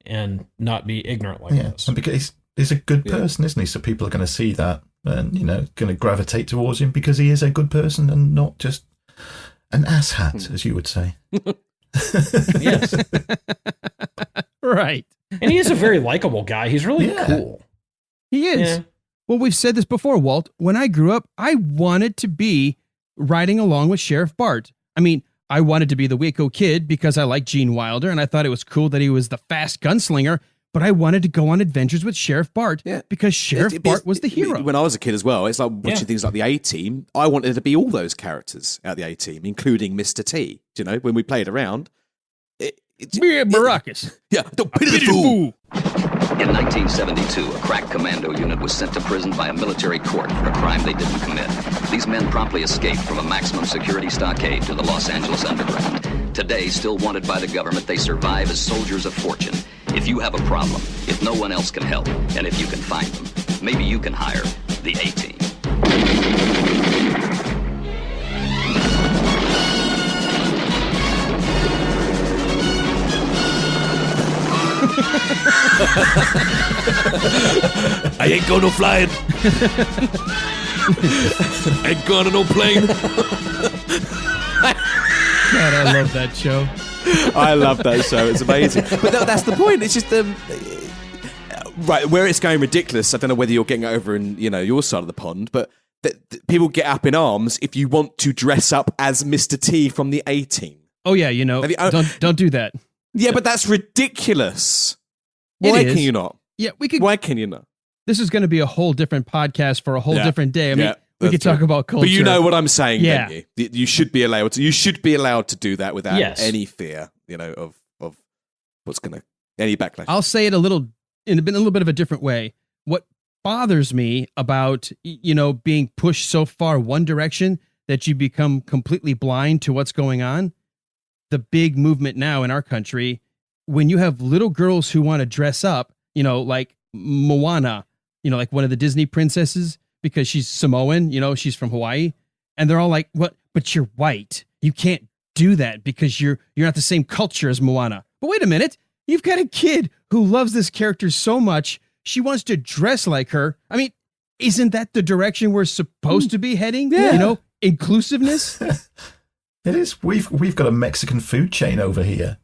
And not be ignorant like this. And because he's a good person, isn't he? So people are going to see that and, you know, going to gravitate towards him because he is a good person and not just an asshat, as you would say. Yes. Right. And he is a very likable guy. He's really cool. He is. Yeah. Well, we've said this before, Walt. When I grew up, I wanted to be riding along with Sheriff Bart. I mean, I wanted to be the Waco Kid because I liked Gene Wilder and I thought it was cool that he was the fast gunslinger, but I wanted to go on adventures with Sheriff Bart because Sheriff Bart was the hero. When I was a kid as well, it's like watching things like the A-Team. I wanted to be all those characters out the A-Team, including Mr. T. You know, when we played around. Maracas. Yeah, don't pity the fool. In 1972, a crack commando unit was sent to prison by a military court for a crime they didn't commit. These men promptly escaped from a maximum security stockade to the Los Angeles underground. Today, still wanted by the government, they survive as soldiers of fortune. If you have a problem, if no one else can help, and if you can find them, maybe you can hire the A-Team. I ain't going no flying. Ain't going to no plane. God, I love that show. I love that show. It's amazing. But that's the point. It's just right where it's going ridiculous. I don't know whether you're getting over in your side of the pond, but people get up in arms if you want to dress up as Mr. T from the A-Team. Oh yeah, don't do that. Yeah, but that's ridiculous. Why can you not? Yeah, we could. Why can you not? This is going to be a whole different podcast for a whole different day. I mean, we could talk about culture. But you know what I'm saying, don't you? You should be allowed to. You should be allowed to do that without any fear, of what's going to any backlash. I'll say it in a little bit of a different way. What bothers me about being pushed so far one direction that you become completely blind to what's going on. The big movement now in our country, when you have little girls who want to dress up, like Moana, like one of the Disney princesses, because she's Samoan, she's from Hawaii, and they're all like, "What? But you're white. You can't do that because you're not the same culture as Moana." But wait a minute, you've got a kid who loves this character so much, she wants to dress like her. I mean, isn't that the direction we're supposed to be heading? Yeah. Inclusiveness. It is. We've got a Mexican food chain over here,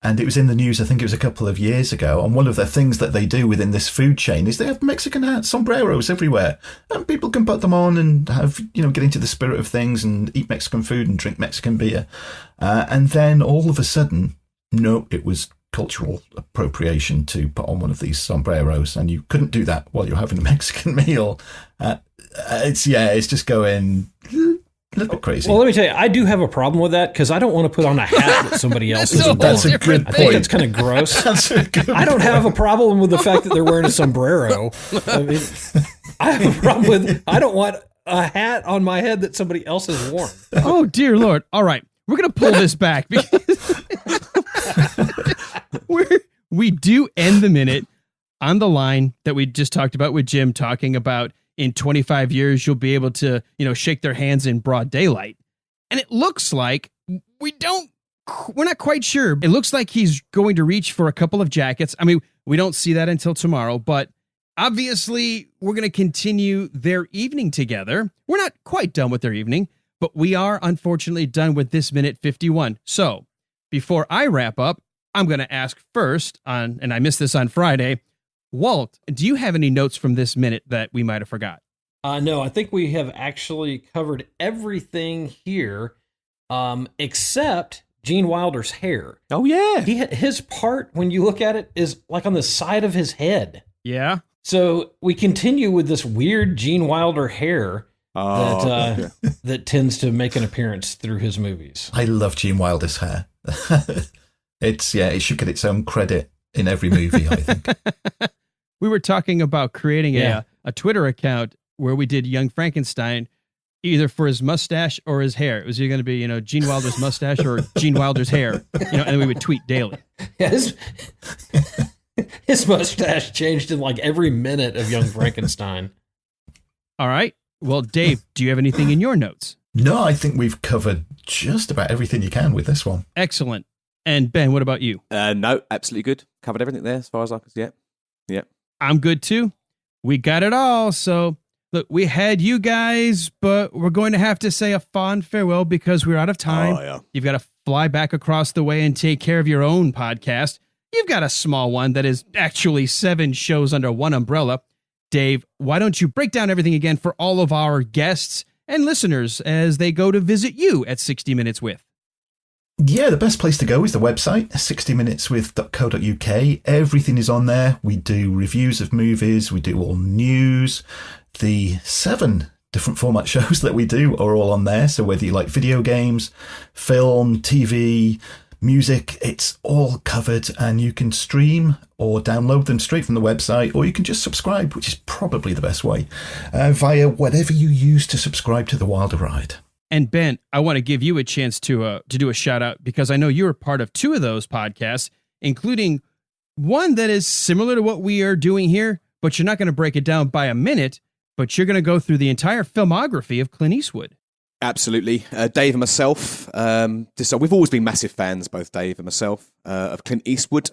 and it was in the news. I think it was a couple of years ago. And one of the things that they do within this food chain is they have Mexican hats, sombreros everywhere, and people can put them on and have get into the spirit of things and eat Mexican food and drink Mexican beer. And then all of a sudden, no, it was cultural appropriation to put on one of these sombreros, and you couldn't do that while you're having a Mexican meal. It's just going. A little bit crazy. Well, let me tell you, I do have a problem with that because I don't want to put on a hat that somebody else is. That's a good I think point. it's kind of gross. That's a good I don't have a problem with the fact that they're wearing a sombrero. I mean, I have a problem with I don't want a hat on my head that somebody else has worn. Oh, dear Lord. All right. We're going to pull this back because we do end the minute on the line that we just talked about with Jim talking about in 25 years, you'll be able to, shake their hands in broad daylight. And it looks like we're not quite sure. It looks like he's going to reach for a couple of jackets. I mean, we don't see that until tomorrow, but obviously we're going to continue their evening together. We're not quite done with their evening, but we are unfortunately done with this minute 51. So before I wrap up, I'm going to ask first and I missed this on Friday, Walt, do you have any notes from this minute that we might have forgot? No, I think we have actually covered everything here, except Gene Wilder's hair. Oh, yeah. His part, when you look at it, is like on the side of his head. Yeah. So we continue with this weird Gene Wilder hair that tends to make an appearance through his movies. I love Gene Wilder's hair. It should get its own credit in every movie, I think. We were talking about creating a Twitter account where we did Young Frankenstein, either for his mustache or his hair. It was either going to be, Gene Wilder's mustache or Gene Wilder's hair, and then we would tweet daily. His mustache changed in like every minute of Young Frankenstein. All right. Well, Dave, do you have anything in your notes? No, I think we've covered just about everything you can with this one. Excellent. And Ben, what about you? No, absolutely good. Covered everything there as far as I can see. Yeah. I'm good too. We got it all. So look, we had you guys, but we're going to have to say a fond farewell because we're out of time. Oh, yeah. You've got to fly back across the way and take care of your own podcast. You've got a small one that is actually 7 shows under one umbrella. Dave, why don't you break down everything again for all of our guests and listeners as they go to visit you at 60 Minutes With? Yeah, the best place to go is the website, 60minuteswith.co.uk. Everything is on there. We do reviews of movies. We do all news. The 7 different format shows that we do are all on there. So whether you like video games, film, TV, music, it's all covered, and you can stream or download them straight from the website, or you can just subscribe, which is probably the best way, via whatever you use to subscribe to The Wilder Ride. And Ben, I want to give you a chance to do a shout out because I know you were part of 2 of those podcasts, including one that is similar to what we are doing here, but you're not going to break it down by a minute, but you're going to go through the entire filmography of Clint Eastwood. Absolutely. Dave and myself, we've always been massive fans, both Dave and myself, of Clint Eastwood.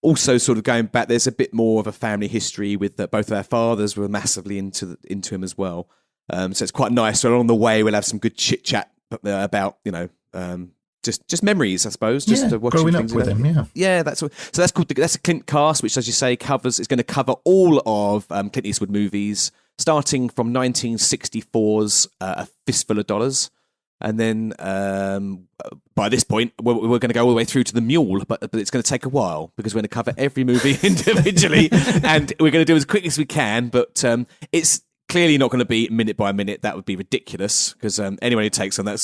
Also sort of going back, there's a bit more of a family history with both of our fathers were massively into him as well. So it's quite nice. So along the way, we'll have some good chit chat about, just memories, I suppose. Just watching growing things up with him, yeah. That's called that's a Clint cast, which, as you say, is going to cover all of Clint Eastwood movies, starting from 1964's A Fistful of Dollars, and then by this point we're going to go all the way through to The Mule, but it's going to take a while because we're going to cover every movie individually, and we're going to do it as quick as we can. But it's clearly not going to be minute by minute. That would be ridiculous because anyone who takes on that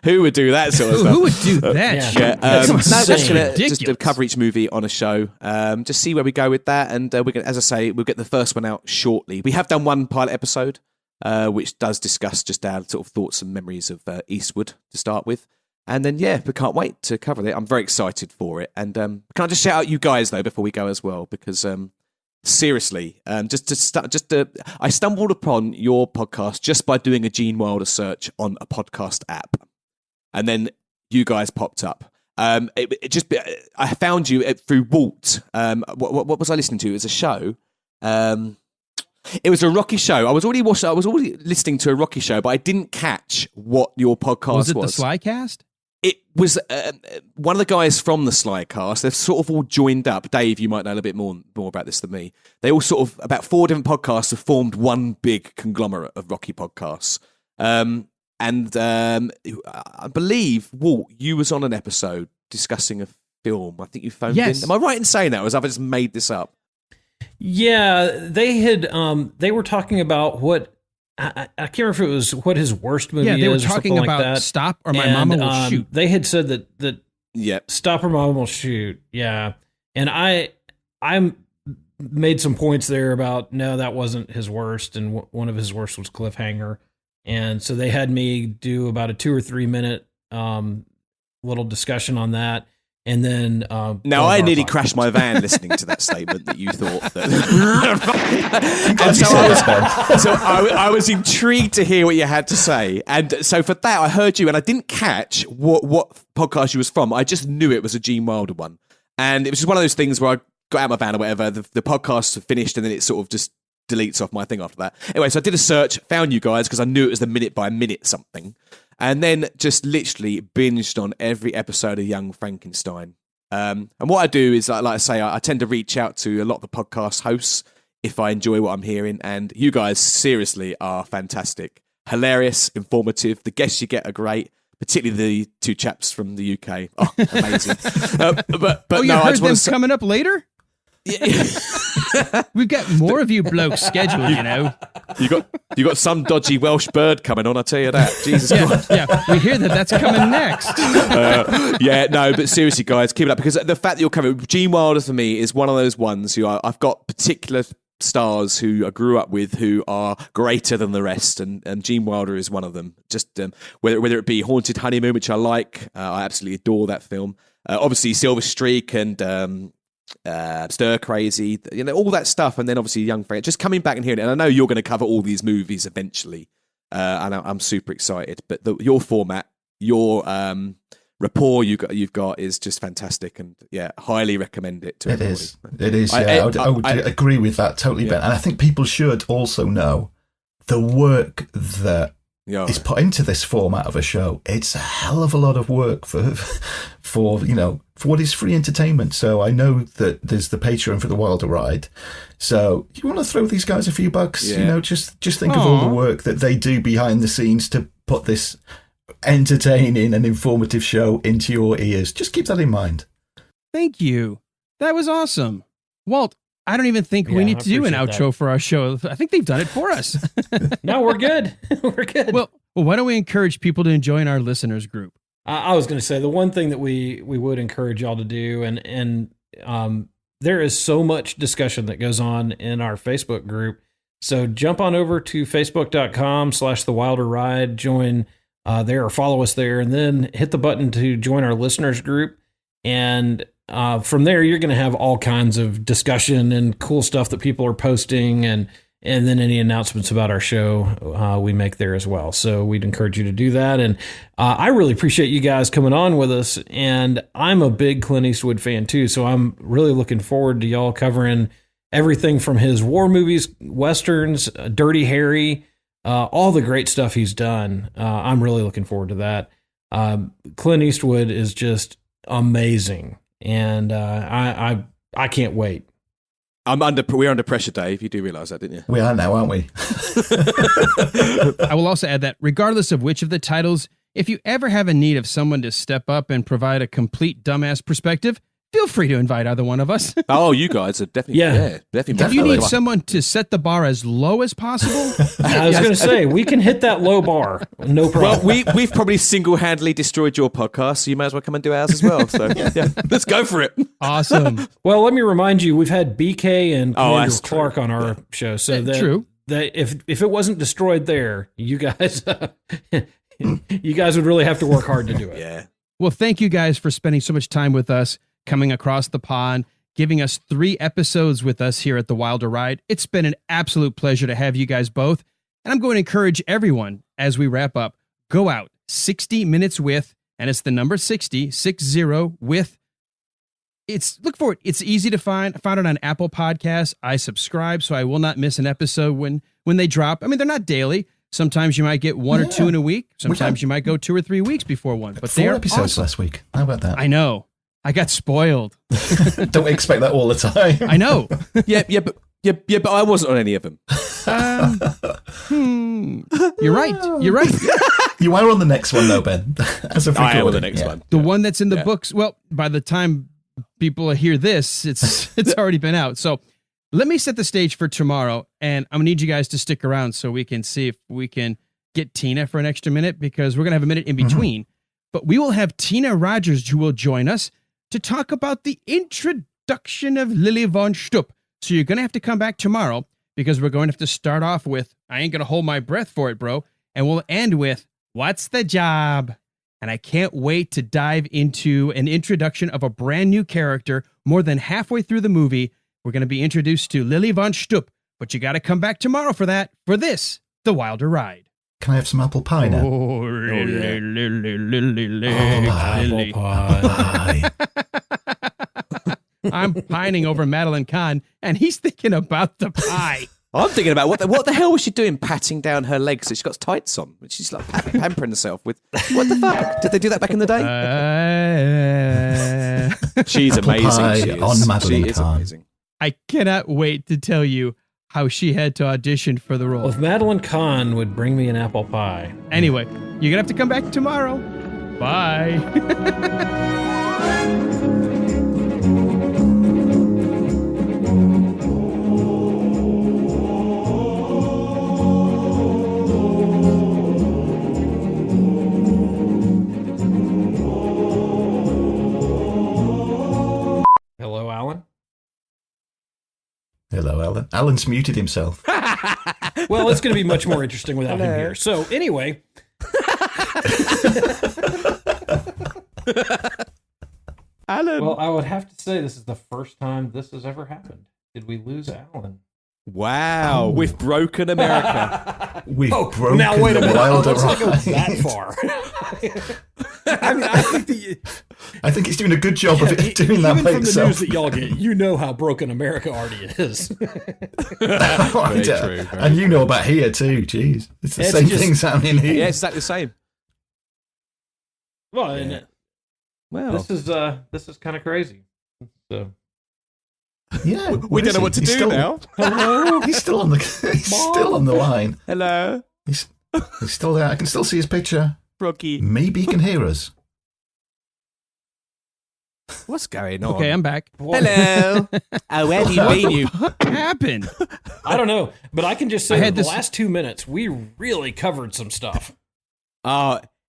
who would do that sort of stuff? Who would do that? That's going to just cover each movie on a show. Just see where we go with that, and we're going, as I say, we'll get the first one out shortly. We have done one pilot episode, which does discuss just our sort of thoughts and memories of Eastwood to start with, and then we can't wait to cover it. I'm very excited for it, and can I just shout out you guys though before we go as well, because seriously, I stumbled upon your podcast just by doing a Gene Wilder search on a podcast app, and then you guys popped up. I found you through Walt. What was I listening to? It was a show. It was a Rocky show. I was already listening to a Rocky show, but I didn't catch what your podcast was. Was it the Slycast? It was one of the guys from the Slycast. They've sort of all joined up. Dave, you might know a little bit more about this than me. They all sort of, about 4 different podcasts have formed one big conglomerate of Rocky podcasts. And I believe, Walt, you was on an episode discussing a film. I think you phoned in. Am I right in saying that, or have I just made this up? Yeah, they were talking about what I can't remember if it was what his worst movie is. Yeah, they were or talking something about like that. Stop or My Mama Will Shoot. They had said that Yep. Stop or Mama Will Shoot. Yeah. And I made some points there about, no, that wasn't his worst. And one of his worst was Cliffhanger. And so they had me do about a 2 or 3 minute little discussion on that. And then now I nearly crashed my van listening to that statement that you thought that. I was intrigued to hear what you had to say, and so for that I heard you, and I didn't catch what podcast you was from. I just knew it was a Gene Wilder one, and it was just one of those things where I got out of my van or whatever. The podcast finished, and then it sort of just deletes off my thing after that. Anyway, so I did a search, found you guys because I knew it was the minute by minute something. And then just literally binged on every episode of Young Frankenstein. And what I do is, like I say, I tend to reach out to a lot of the podcast hosts if I enjoy what I'm hearing. And you guys seriously are fantastic. Hilarious, informative. The guests you get are great, particularly the 2 chaps from the UK. Oh, amazing. But you no, heard them coming up later? Yeah. We've got more of you blokes scheduled, you know. You got some dodgy Welsh bird coming on, I'll tell you that. Jesus Christ. Yeah, we hear that's coming next. No, but seriously, guys, keep it up, because the fact that you're covering Gene Wilder for me is one of those ones who I've got particular stars who I grew up with who are greater than the rest, and Gene Wilder is one of them. Just whether it be Haunted Honeymoon, which I like, I absolutely adore that film. Obviously, Silver Streak and Stir Crazy, you know, all that stuff, and then obviously Young Frank. Just coming back and hearing it, and I know you're going to cover all these movies eventually, and I'm super excited. But your format, your rapport you've got is just fantastic, and yeah, highly recommend it to everybody. It is. Yeah, I would agree with that totally, Ben. And I think people should also know the work that is put into this format of a show. It's a hell of a lot of work for what is free entertainment. So I know that there's the Patreon for the Wilder Ride. So you want to throw these guys a few bucks, just think of all the work that they do behind the scenes to put this entertaining and informative show into your ears. Just keep that in mind. Thank you. That was awesome. Walt, I don't even think we need to do an outro for our show. I think they've done it for us. No, we're good. We're good. Well, why don't we encourage people to join our listeners group? I was going to say the one thing that we would encourage y'all to do, and there is so much discussion that goes on in our Facebook group. So jump on over to facebook.com/The Wilder Ride, join there or follow us there, and then hit the button to join our listeners group. And from there, you're going to have all kinds of discussion and cool stuff that people are posting, and then any announcements about our show we make there as well. So we'd encourage you to do that. And I really appreciate you guys coming on with us. And I'm a big Clint Eastwood fan too, so I'm really looking forward to y'all covering everything from his war movies, westerns, Dirty Harry, all the great stuff he's done. I'm really looking forward to that. Clint Eastwood is just amazing, and I can't wait. We're under pressure, Dave. You do realise that, didn't you? We are now, aren't we? I will also add that regardless of which of the titles, if you ever have a need of someone to step up and provide a complete dumbass perspective, feel free to invite either one of us. Oh, you guys are definitely If you need someone to set the bar as low as possible, I was going to say we can hit that low bar, no problem. Well, we've probably single-handedly destroyed your podcast, so you may as well come and do ours as well. So yeah, let's go for it. Awesome. Well, let me remind you, we've had BK and Commander Clark on our show, so true. That if it wasn't destroyed there, you guys you guys would really have to work hard to do it. Yeah. Well, thank you guys for spending so much time with us, coming across the pond, giving us 3 episodes with us here at the Wilder Ride. It's been an absolute pleasure to have you guys both. And I'm going to encourage everyone as we wrap up, go out 60 minutes with, and it's the number 60 with. Look for it. It's easy to find. I found it on Apple Podcasts. I subscribe, so I will not miss an episode when they drop. I mean, they're not daily. Sometimes you might get 1 or 2 in a week. Sometimes you might go 2 or 3 weeks before one. But 4 episodes last week. How about that? I know. I got spoiled. Don't expect that all the time. I know. But I wasn't on any of them. You're right. You are on the next one though, Ben. As of I am on the next one. The one that's in the books. Well, by the time people hear this, it's already been out. So let me set the stage for tomorrow, and I'm going to need you guys to stick around so we can see if we can get Tina for an extra minute, because we're going to have a minute in between. But we will have Tina Rogers, who will join us to talk about the introduction of Lily von Stupp. So you're going to have to come back tomorrow, because we're going to have to start off with, I ain't going to hold my breath for it, bro. And we'll end with, what's the job? And I can't wait to dive into an introduction of a brand new character. More than halfway through the movie, we're going to be introduced to Lily von Stupp. But you got to come back tomorrow for that, for this, The Wilder Ride. Can I have some apple pie now? Apple pie. I'm pining over Madeline Kahn, and he's thinking about the pie. I'm thinking about what the hell was she doing, patting down her legs? She's got tights on. She's like pampering herself with. What the fuck? Did they do that back in the day? She's amazing. She is. On Madeline she is Kahn. amazing. I cannot wait to tell you how she had to audition for the role. Well, if Madeline Kahn would bring me an apple pie. Anyway, you're going to have to come back tomorrow. Bye. Hello, Alan. Hello, Alan. Alan's muted himself. Well, it's going to be much more interesting without him here. So, anyway. Alan. Well, I would have to say this is the first time this has ever happened. Did we lose Alan? Wow, we've broken America. We've broken now wait a the minute. Wilder Let's not go Ride. that far. I mean, I think I think he's doing a good job of it, doing that even by from the himself. news that y'all get, you know how broken America already is. Very true. And you know about here too. Jeez, it's the It's same just- things happening here. Yeah, it's exactly the same. Well, and Well, this is kind of crazy. So Yeah, we don't know what to do now. hello, He's still on the. He's still on the line. Hello, He's still there. I can still see his picture. Froggy. Maybe he can hear us. What's going on? Okay, I'm back. Hello. Oh, where have you been, you? What happened? I don't know, but I can just say I that had the this- last 2 minutes we really covered some stuff.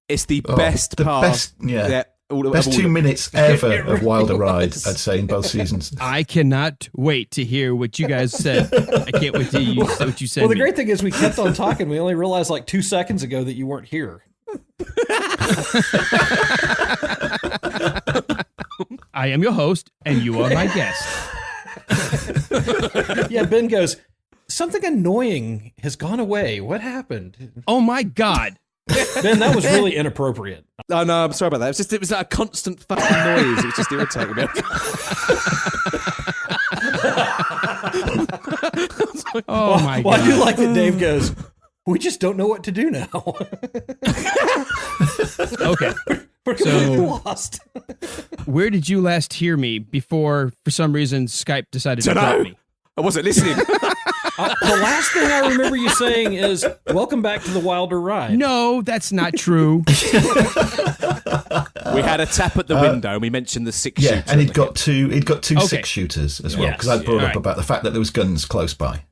It's the Oh, best the part. best- yeah. Best 2 minutes ever of Wilder Ride, I'd say, in both seasons. I cannot wait to hear what you guys said. I can't wait to hear what you said. Well, the great thing is we kept on talking. We only realized like 2 seconds ago that you weren't here. I am your host, and you are my guest. Yeah, Ben goes, something annoying has gone away. What happened? Oh my God. Ben, that was really inappropriate. Oh no, I'm sorry about that. It was like a constant fucking noise. It was just irritating me. Oh my Well, God. I do like that Dave goes, we just don't know what to do now. Okay. We're completely So- lost. Where did you last hear me before, for some reason, Skype decided to Dunno. drop me? I wasn't listening. The last thing I remember you saying is, welcome back to the Wilder Ride. No, that's not true. We had a tap at the window and we mentioned the 6-shooter. Yeah, and he'd got two Okay. 6-shooters as well, Yes. because I brought Yeah. up about the fact that there was guns close by.